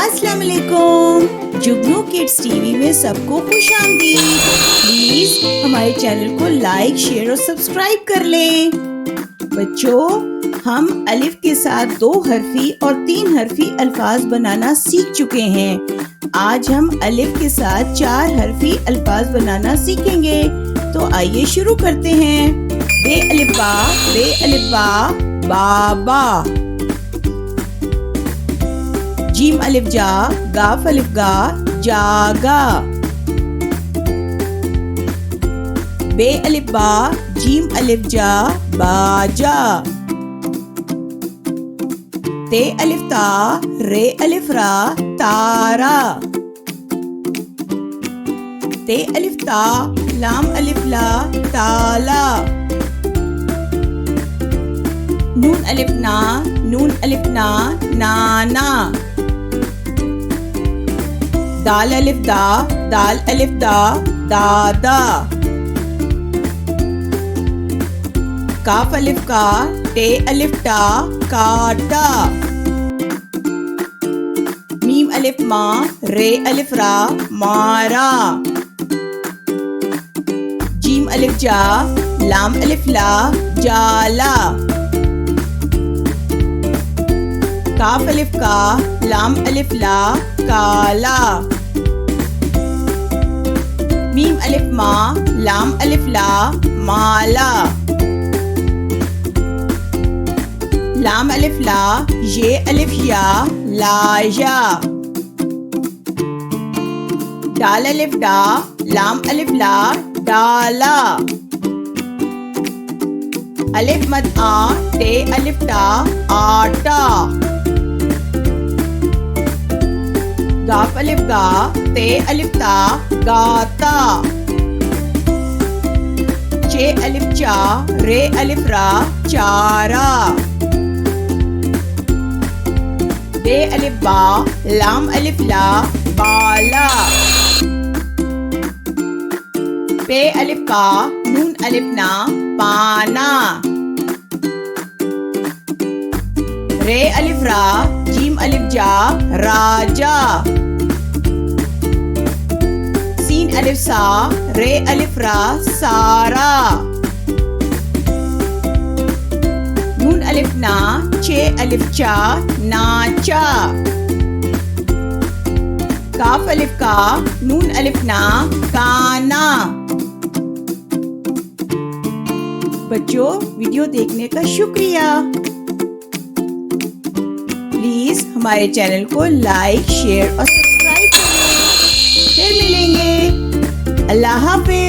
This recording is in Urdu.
السلام علیکم، جگنو کڈس ٹی وی میں سب کو خوش آمدید۔ پلیز ہمارے چینل کو لائک، شیئر اور سبسکرائب کر لیں۔ بچوں، ہم الف کے ساتھ 2 حرفی اور 3 حرفی الفاظ بنانا سیکھ چکے ہیں۔ آج ہم الف کے ساتھ 4 حرفی الفاظ بنانا سیکھیں گے۔ تو آئیے شروع کرتے ہیں۔ بے الف با، بابا۔ جیم الف جا، گاف الف گا، جاگا۔ بے الف با، جیم الف جا، باجا۔ تے الف تا، رے الف را، تارا۔ تے الف تا، لام الف لا، تالا۔ نون الف نا، نون الف نا، نانا۔ دال الف دا، دال الف دا، دادا۔ کاف الف کا، ٹے الف ٹا، کاٹا۔ میم الف ما، رے الف را، مارا۔ جیم الف جا، لام الف لا، جالا۔ کاف الف کا، لام الف لا، کالا۔ میم الف ما، لام الف لا، مالا۔ لام الف لا، یہ الف یا، لایا۔ ڈال الف ڈا، لام الف لا، ڈالا۔ الف مد آ، ٹے الف ٹا، آٹا۔ گاف الف گا، تے الف تا، گاتا۔ چے الف چا، رے الف را، چارا۔ بے الف با، لام الف لا، بالا۔ پے الف پا، نون الف نا، پانا۔ رے الف را، جیم الف جا، راجا۔ سین الف سا، رے الف را، سارا۔ نون الف نا، چے الف چا، ناچا۔ کاف الف کا، نون الف نا، کانا۔ بچوں، ویڈیو دیکھنے کا شکریہ۔ پلیز ہمارے چینل کو لائک، شیئر اور سبسکرائب کریں۔ پھر ملیں گے۔ اللہ حافظ۔